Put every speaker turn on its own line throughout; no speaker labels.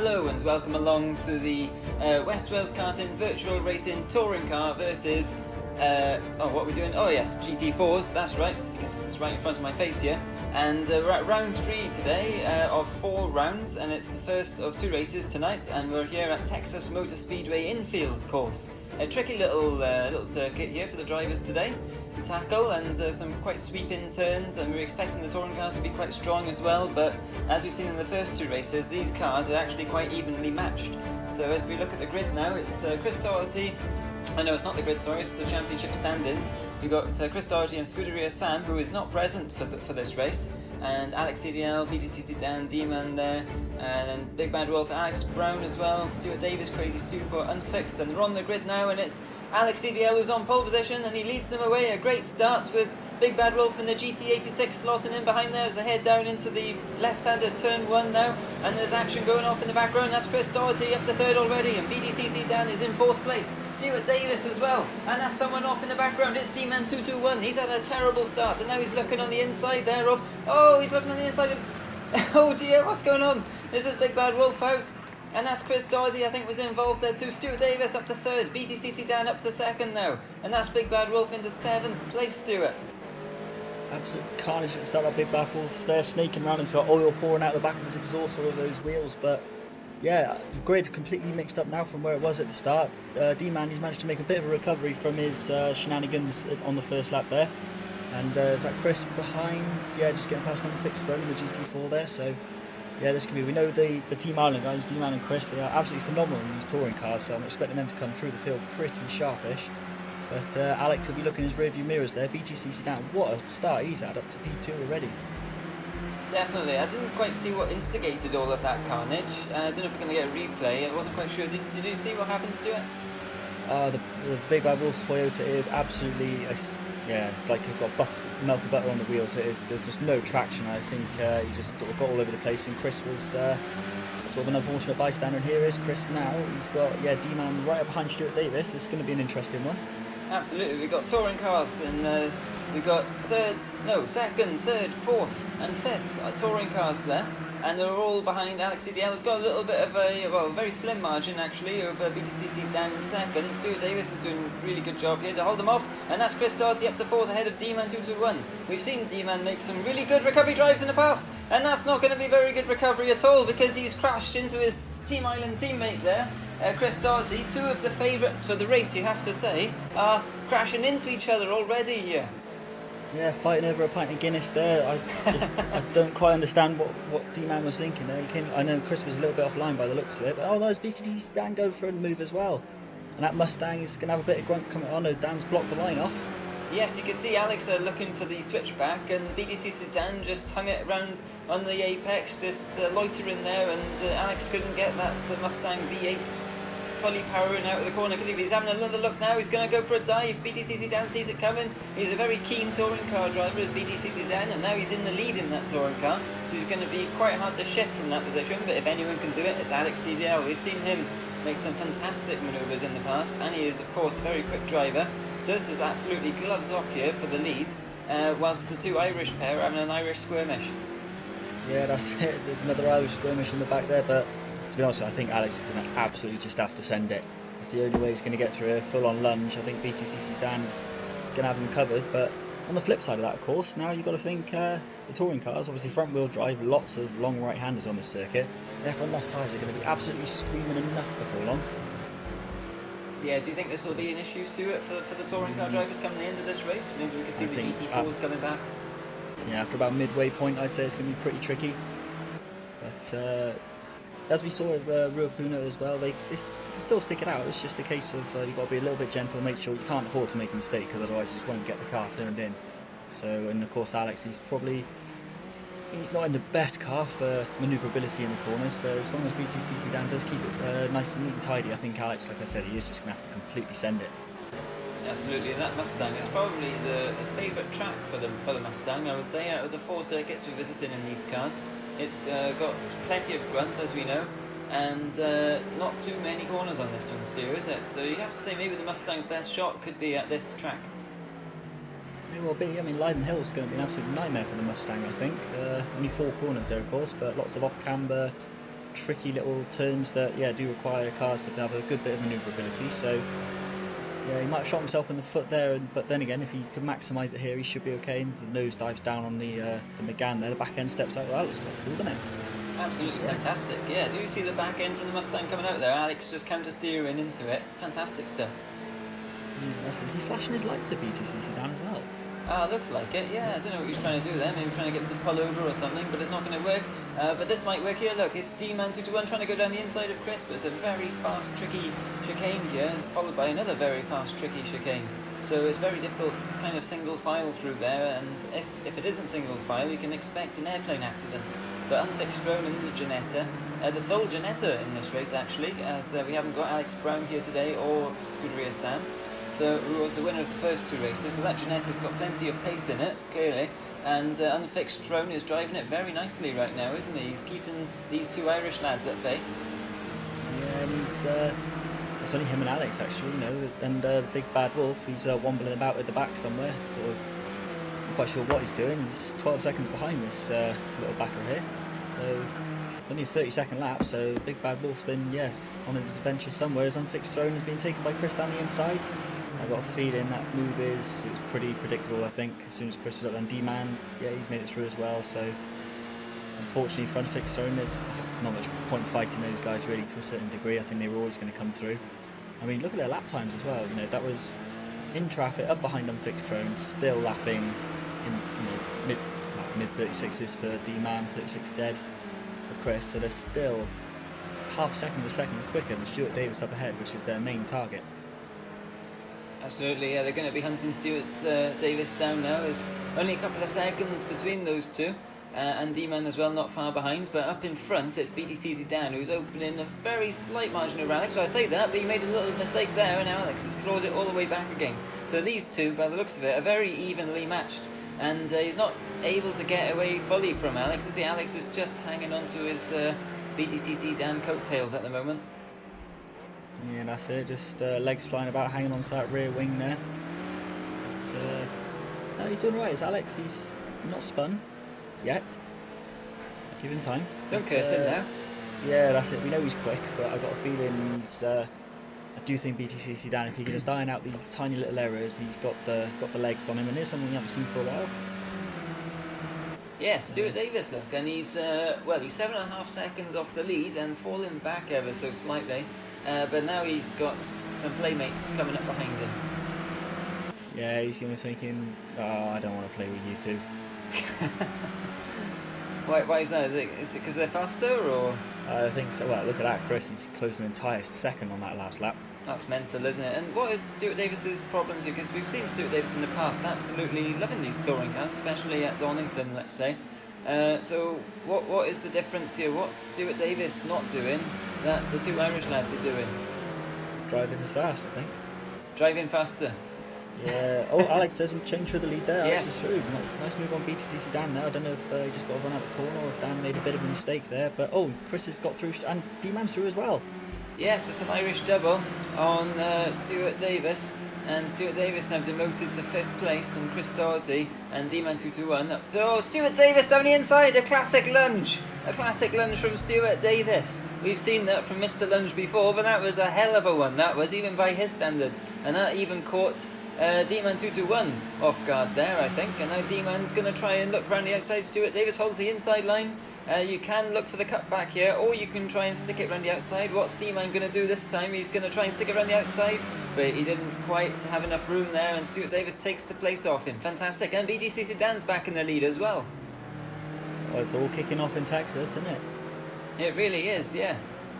Hello and welcome along to the West Wales Karting Virtual Racing Touring Car versus, what are we doing? Oh yes, GT4s, that's right, because it's right in front of my face here. And we're at round 3 today of 4 rounds, and it's the first of 2 races tonight, and we're here at Texas Motor Speedway Infield course. A tricky little circuit here for the drivers today to tackle, and some quite sweeping turns, and we're expecting the touring cars to be quite strong as well, but as we've seen in the first 2 races, these cars are actually quite evenly matched. So if we look at the grid now, it's Chris Doherty. No, it's not the grid, sorry, it's the championship stand-ins. You've got Chris Doherty and Scuderia Sam, who is not present for this race, and Alex CDL, BTCC Dan, D-Man there, and then Big Bad Wolf, Alex Brown as well, Stuart Davis, Crazy Stu, unfixed, and they're on the grid now, and it's Alex CDL who's on pole position, and he leads them away. A great start with Big Bad Wolf in the GT86 slotting in behind there as they head down into the left-handed turn 1 now, and there's action going off in the background. That's Chris Doherty up to 3rd already, and BDCC Dan is in 4th place. Stuart Davis as well, and that's someone off in the background. It's D-Man 221. He's had a terrible start, and now he's looking on the inside there of, he's looking on the inside of, oh dear, what's going on? This is Big Bad Wolf out. And that's Chris Doherty, I think, was involved there too. Stuart Davis up to 3rd, BTCC Dan up to 2nd now. And that's Big Bad Wolf into 7th place, Stuart.
Absolute carnage at the start of Big Bad Wolf there, snaking around and got oil pouring out the back of his exhaust all over those wheels. But yeah, the grid completely mixed up now from where it was at the start. D-Man, he's managed to make a bit of a recovery from his shenanigans on the first lap there. And is that Chris behind? Yeah, just getting past unfixed phone in the GT4 there. So yeah, this could be. We know the Team Ireland guys, D-Man and Chris, they are absolutely phenomenal in these touring cars, so I'm expecting them to come through the field pretty sharpish. But Alex will be looking in his rearview mirrors there. BTCC down. What a start he's had, up to P2 already.
Definitely. I didn't quite see what instigated all of that carnage. I don't know if we're going to get a replay. I wasn't quite sure. Did you see what happens to it?
The Big Bad Wolf's Toyota is absolutely, it's like it's got melted butter on the wheels. There's just no traction. I think he just got all over the place, and Chris was sort of an unfortunate bystander. And here is Chris now. He's got D-Man right up behind Stuart Davis. It's going to be an interesting one.
Absolutely. We've got touring cars, and we've got 2nd, 3rd, 4th, and 5th touring cars there. And they're all behind Alex CDL, who's got a little bit of a very slim margin actually over BTCC Dan in 2nd. Stuart Davis is doing a really good job here to hold them off, and that's Chris Doherty up to 4th ahead of D-Man 221. We've seen D-Man make some really good recovery drives in the past, and that's not going to be a very good recovery at all because he's crashed into his Team Island teammate there. Chris Doherty, 2 of the favourites for the race, you have to say, are crashing into each other already here.
Yeah, fighting over a pint of Guinness there. I don't quite understand what D-Man was thinking there. I know Chris was a little bit offline by the looks of it, but there's BTCC Dan go for a move as well. And that Mustang is going to have a bit of grunt coming on. Dan's blocked the line off.
Yes, you can see Alex looking for the switchback, and BTCC Dan just hung it around on the apex, just loitering there, and Alex couldn't get that Mustang V8 fully powering out of the corner. He's having another look now. He's going to go for a dive. BTCC Dan sees it coming. He's a very keen touring car driver as BTCC Dan, and now he's in the lead in that touring car, so he's going to be quite hard to shift from that position, but if anyone can do it, it's Alex CDL. We've seen him make some fantastic manoeuvres in the past, and he is of course a very quick driver, so this is absolutely gloves off here for the lead, whilst the 2 Irish pair are having an Irish skirmish.
Yeah, that's it. Another Irish skirmish in the back there, but to be honest, I think Alex is going to absolutely just have to send it. It's the only way he's going to get through a full-on lunge. I think BTCC's Dan is going to have him covered, but on the flip side of that, of course, now you've got to think the touring cars, obviously front-wheel drive, lots of long right-handers on this circuit. Their front left tyres are going to be absolutely screaming enough before long.
Yeah, do you think this will be an issue, Stuart, for the touring car drivers coming the end of this race? Maybe we can see the GT4s coming back.
Yeah, after about midway point, I'd say it's going to be pretty tricky. But as we saw with Ruapuna as well, they still stick it out. It's just a case of you've got to be a little bit gentle, make sure you can't afford to make a mistake, because otherwise you just won't get the car turned in. So, and of course Alex, he's not in the best car for manoeuvrability in the corners, so as long as BTCC Dan does keep it nice and neat and tidy, I think Alex, like I said, he is just going to have to completely send it.
Absolutely, and that Mustang is probably the favourite track for the Mustang, I would say, out of the 4 circuits we visited in these cars. It's got plenty of grunt, as we know, and not too many corners on this one, Stu, is it? So you have to say maybe the Mustang's best shot could be at this track.
It will be. I mean, Leiden Hill is going to be an absolute nightmare for the Mustang, I think. Only 4 corners there, of course, but lots of off-camber, tricky little turns that do require cars to have a good bit of manoeuvrability. So yeah, he might have shot himself in the foot there, but then again, if he can maximise it here, he should be okay. And the nose dives down on the Megane there. The back end steps out. Well, that looks quite cool, doesn't it?
Absolutely fantastic. Yeah, do you see the back end from the Mustang coming out there? Alex just counter steering into it. Fantastic stuff.
Yeah, is he flashing his lights at BTCC down as well?
Looks like it, yeah. I don't know what he's trying to do there. Maybe trying to get him to pull over or something, but it's not going to work. But this might work here. Look, it's D-Man 221 trying to go down the inside of Chris, but it's a very fast, tricky chicane here, followed by another very fast, tricky chicane. So it's very difficult. It's kind of single file through there, and if it isn't single file, you can expect an airplane accident. But unfixed drone in the Ginetta, the sole Ginetta in this race actually, as we haven't got Alex Brown here today or Scuderia Sam. So, who was the winner of the first two races, so that Ginetta's got plenty of pace in it, clearly, and Unfixed Drone is driving it very nicely right now, isn't he? He's keeping these two Irish lads at bay.
Yeah, and it's only him and Alex actually, and the big bad wolf who's wobbling about at the back somewhere, sort of, I'm not quite sure what he's doing. He's 12 seconds behind this little backer here, so it's only a 30-second lap, so big bad wolf's been, on his adventure somewhere. His Unfixed Throne has been taken by Chris down the inside. I got a feeling that move it was pretty predictable. I think as soon as Chris was up, then D-Man, he's made it through as well. So unfortunately, front fixed throne, there's not much point fighting those guys really to a certain degree. I think they were always going to come through. I mean, look at their lap times as well. That was in traffic, up behind Unfixed Throne, still lapping in mid 36s for D-Man, 36 dead for Chris. So they're still half second a second quicker than Stuart Davis up ahead, which is their main target.
Absolutely, yeah, they're going to be hunting Stuart Davis down now. There's only a couple of seconds between those two, and D-Man as well, not far behind. But up in front, it's BTC Zidane, who's opening a very slight margin over Alex. So I say that, but he made a little mistake there, and Alex has clawed it all the way back again. So these two, by the looks of it, are very evenly matched. And he's not able to get away fully from Alex, as Alex is just hanging on to his BTC Zidane coattails at the moment.
Yeah, that's it, just legs flying about, hanging onto that rear wing there. But, no, he's doing right. It's Alex, he's not spun yet. Give him time.
Don't curse him now.
Yeah, that's it. We know he's quick, but I've got a feeling he's... I do think BTC Zidane, if he can just iron out these tiny little errors, he's got the legs on him, and there's something we haven't seen for a while.
Yeah, Stuart Davis, look, and he's 7.5 seconds off the lead and falling back ever so slightly. But now he's got some playmates coming up behind him.
Yeah, he's going to be thinking, I don't want to play with you two.
Why is that? Is it because they're faster, or...?
I think so. Well, look at that, Chris. He's closed an entire second on that last lap.
That's mental, isn't it? And what is Stuart Davis's problems here? Because we've seen Stuart Davis in the past absolutely loving these touring cars, especially at Donington, let's say. So what is the difference here? What's Stuart Davis not doing that the two Irish lads are doing?
Driving as fast, I think.
Driving faster.
Yeah. Oh, Alex, there's a change for the lead there.
Yes.
Alex is through. Nice move on BTC Dan there. I don't know if he just got to run out the corner or if Dan made a bit of a mistake there. But Chris has got through and D-Man's through as well.
Yes, it's an Irish double on Stuart Davis. And Stuart Davis now demoted to 5th place, and Chris Doherty and D-Man 221 up to Stuart Davis down the inside. A classic lunge from Stuart Davis. We've seen that from Mr. Lunge before, but that was a hell of a one. That was, even by his standards, and that even caught D-Man 221 off guard there, I think. And now D-Man's going to try and look round the outside. Stuart Davis holds the inside line. You can look for the cut back here, or you can try and stick it around the outside. What's D-Man going to do this time? He's going to try and stick it around the outside, but he didn't quite have enough room there, and Stuart Davis takes the place off him. Fantastic. And BTC Sedan's back in the lead as well.
Oh, it's all kicking off in Texas, isn't it?
It really is, yeah.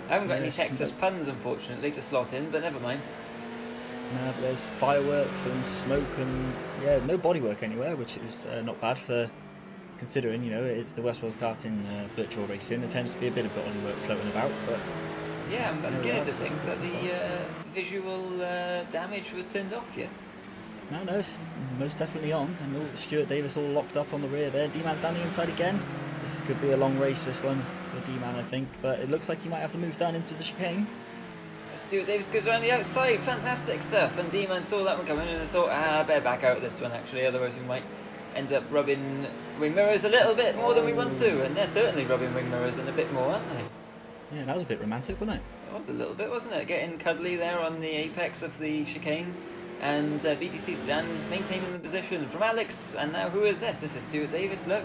I haven't got any Texas puns, unfortunately, to slot in, but never mind.
No, but there's fireworks and smoke and, no bodywork anywhere, which is not bad for... Considering, it's the West Wales karting virtual racing, there tends to be a bit of bodywork floating about, but...
Yeah, I'm beginning to think that the visual damage was turned off, yeah?
No, it's most definitely on, and Stuart Davis all locked up on the rear there. D-Man's down the inside again. This could be a long race, this one, for D-Man, I think, but it looks like he might have to move down into the chicane.
Stuart Davis goes around the outside, fantastic stuff, and D-Man saw that one coming and thought, I better back out this one actually, otherwise we might end up rubbing wing mirrors a little bit more than we want to, and they're certainly rubbing wing mirrors and a bit more, aren't they?
Yeah, that was a bit romantic, wasn't it?
It was a little bit, wasn't it? Getting cuddly there on the apex of the chicane. And BTC Sedan maintaining the position from Alex. And now who is this? This is Stuart Davis, look.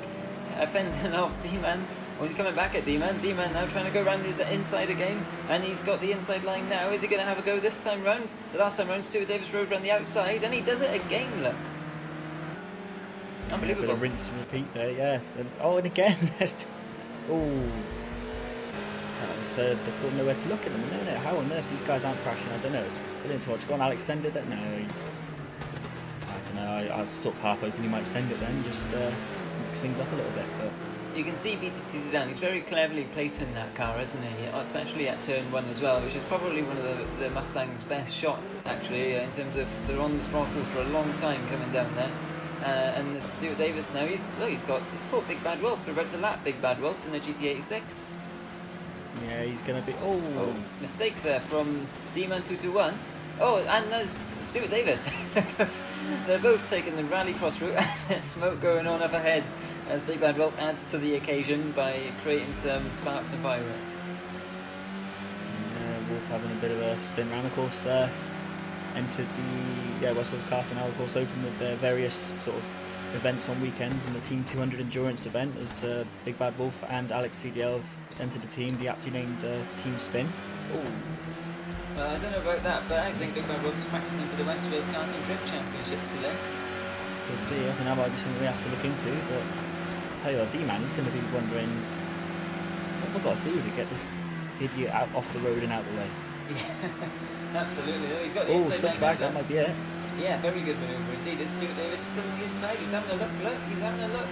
Fending off D-Man. Or is he coming back at D-Man? D-Man now trying to go around the inside again. And he's got the inside line now. Is he going to have a go this time round? The last time round, Stuart Davis rode around the outside. And he does it again, look. Unbelievable.
Yeah, a bit of rinse and repeat there, yeah. And again, oh. It's difficult to know where to look at them, isn't it? How on earth these guys aren't crashing, I don't know. It's brilliant to watch. Go on, Alex, send it. No, I don't know. I was sort of half hoping he might send it then, just mix things up a little bit. But
you can see BTC Sedan, he's very cleverly placed in that car, isn't he? Especially at turn 1 as well, which is probably one of the Mustang's best shots, actually, in terms of they're on the throttle for a long time coming down there. And Stuart Davis now, he's caught Big Bad Wolf, we're about to lap Big Bad Wolf in the GT86.
Yeah, he's going to be...
Oh, mistake there from D-Man 221. Oh, and there's Stuart Davis. They're both taking the rallycross route, and there's smoke going on up ahead as Big Bad Wolf adds to the occasion by creating some sparks and fireworks.
Wolf having a bit of a spin round, of course. Entered the West Wales Karting Hour, of course, open with their various sort of events on weekends, and the Team 200 Endurance event as Big Bad Wolf and Alex CDL have entered the team, the aptly named Team Spin.
Oh. Well, I don't know about that, but I think Big Bad Wolf is practicing for the West Wales Karting Drift Championships today.
Could be, I think that might be something we have to look into, but I'll tell you what, D-Man is going to be wondering what we've got to do to get this idiot out off the road and out the way.
Yeah, absolutely. He's got the inside line
back, that might be it.
Yeah, very good manoeuvre indeed. It's Stuart Davis still on the inside. He's having a look, he's having a look.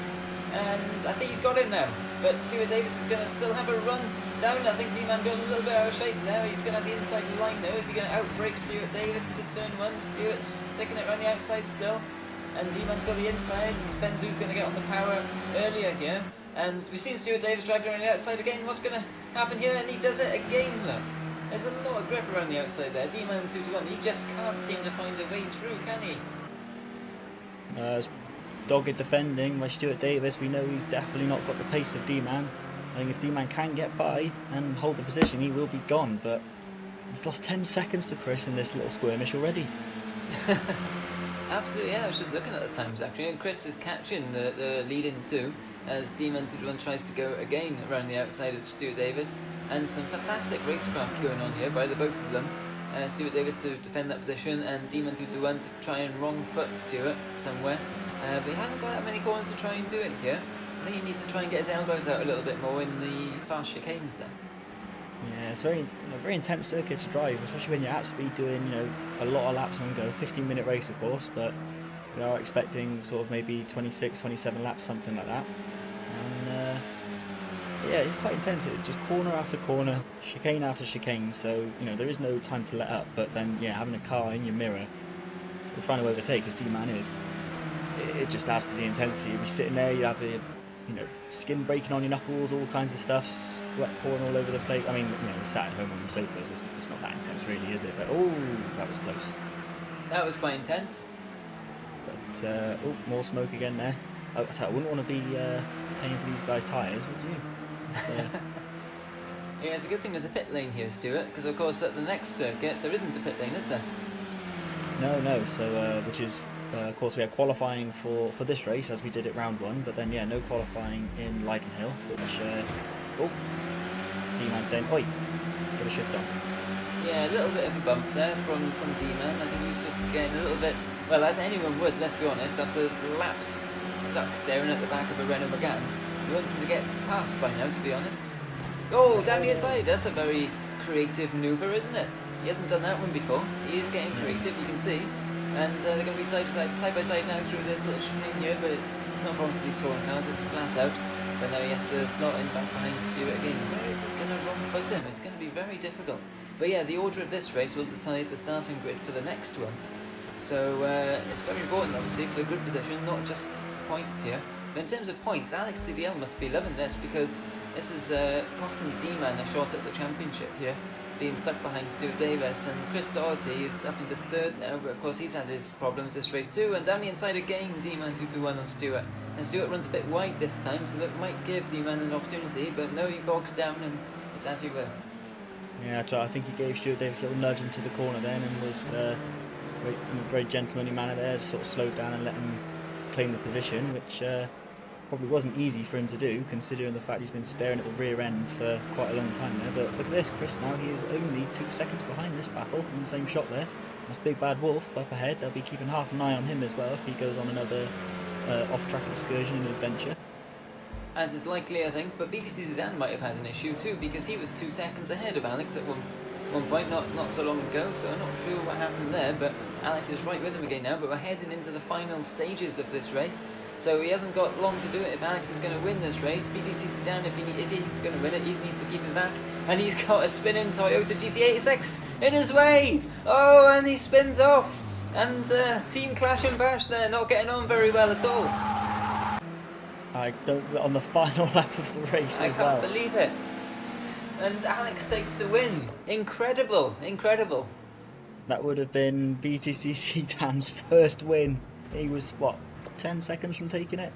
And I think he's got him now. But Stuart Davis is going to still have a run down. I think D-Man got a little bit out of shape there. He's going to have the inside line now. Is he going to outbrake Stuart Davis into turn 1? Stuart's taking it around the outside still. And D-Man's got the inside. It depends who's going to get on the power earlier here. And we've seen Stuart Davis driving around the outside again. What's going to happen here? And he does it again, look. There's a lot of grip around the outside there. D-Man 2-1, he just can't seem to find a way through, can he?
Dogged defending by Stuart Davis. We know he's definitely not got the pace of D-Man. I think if D-Man can get by and hold the position, he will be gone. But he's lost 10 seconds to Chris in this little skirmish already.
Absolutely, yeah. I was just looking at the times actually, and Chris is catching the lead in too as D-Man 2-1 tries to go again around the outside of Stuart Davis. And some fantastic racecraft going on here by the both of them. Stuart Davis to defend that position, and D-Man 2-1 to try and wrong foot Stuart somewhere. But he hasn't got that many corners to try and do it here. I think he needs to try and get his elbows out a little bit more in the fast chicanes there.
Yeah, it's very intense circuit to drive, especially when you're at speed doing a lot of laps on go. 15-minute race, of course, but we are expecting sort of maybe 26, 27 laps, something like that. And yeah, it's quite intense. It's just corner after corner, chicane after chicane. So there is no time to let up. But then having a car in your mirror, or trying to overtake as D-Man is, it just adds to the intensity. You'll be sitting there, you have the skin breaking on your knuckles, all kinds of stuff, sweat pouring all over the place. I mean, you're sat at home on the sofas, it's not that intense really, is it? But that was close.
That was quite intense.
But more smoke again there. I wouldn't want to be paying for these guys' tyres, would you?
Yeah, it's a good thing there's a pit lane here, Stuart, because of course at the next circuit there isn't a pit lane, is there?
No. So which is of course we are qualifying for this race as we did at round 1, but then no qualifying in Leidenhill, which D-Man saying, "Oi, get a shift on."
Yeah, a little bit of a bump there from D-Man. I think he's just getting a little bit, well, as anyone would, let's be honest, after laps stuck staring at the back of a Renault Megane. He wants him to get past by now, to be honest. Oh, down the inside. That's a very creative manoeuvre, isn't it? He hasn't done that one before. He is getting creative, you can see. And they're going to be side by side now through this little chicane here, but it's not a problem for these touring cars. It's flat out. But now he has to slot in back behind Stuart again. Where is he going to wrong foot him? It's going to be very difficult. But yeah, the order of this race will decide the starting grid for the next one. So it's very important, obviously, for the grid position, not just points here. But in terms of points, Alex CDL must be loving this, because this is costing D-Man a shot at the championship here, being stuck behind Stuart Davis, and Chris Doherty is up into 3rd now, but of course he's had his problems this race too, and down the inside again, D-Man 2-1 on Stuart, and Stuart runs a bit wide this time, so that might give D-Man an opportunity, but no, he bogs down and It's as you were.
Yeah, I think he gave Stuart Davis a little nudge into the corner then, and was in a very gentlemanly manner there, sort of slowed down and let him claim the position, which probably wasn't easy for him to do, considering the fact he's been staring at the rear end for quite a long time now. But look at this, Chris, now he is only 2 seconds behind this battle in the same shot there. That's Big Bad Wolf up ahead. They'll be keeping half an eye on him as well if he goes on another off-track excursion and adventure.
As is likely, I think, but BTC Zidane might have had an issue too, because he was 2 seconds ahead of Alex at one point, not so long ago, so I'm not sure what happened there, but Alex is right with him again now. But we're heading into the final stages of this race, so he hasn't got long to do it if Alex is going to win this race. BTC Zidane, if he's going to win it, he needs to keep him back, and he's got a spinning Toyota GT86 in his way. Oh, and he spins off, and Team Clash and Bash there, not getting on very well at all.
I don't, on the final lap of the race as well.
I can't believe it. And Alex takes the win. Incredible, incredible.
That would have been BTC Zidane's first win. He was, what, 10 seconds from taking it?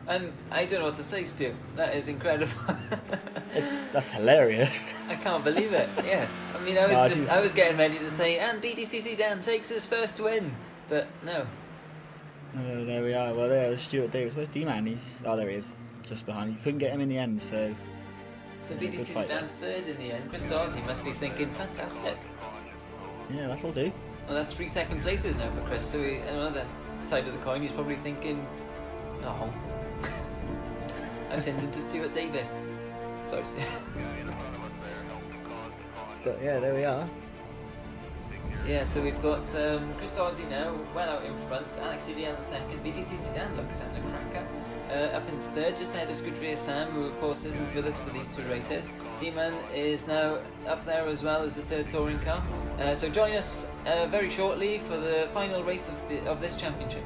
And I don't know what to say, Stu. That is incredible.
That's hilarious.
I can't believe it. Yeah. I mean, I was getting ready to say, and BTC Zidane takes his first win, but no.
Oh, there we are. Well, there's Stuart Davis. Where's D-Man? There he is, just behind. You couldn't get him in the end, so.
So BTC Zidane third in the end. Chris Doherty must be thinking, fantastic.
Yeah, that'll do.
Well, that's 3 second places now for Chris. So on the other side of the coin, he's probably thinking, oh, I'm tending to Stuart Davis. Sorry, Stu.
But yeah, there we are.
Yeah, so we've got Chris Doherty now, well out in front, Alex Julian second, BTC Zidane looks having a cracker. Up in third, just ahead of Scudria Sam, who of course isn't with us for these 2 races. D-Man is now up there as well as the 3rd touring car. So join us very shortly for the final race of this championship.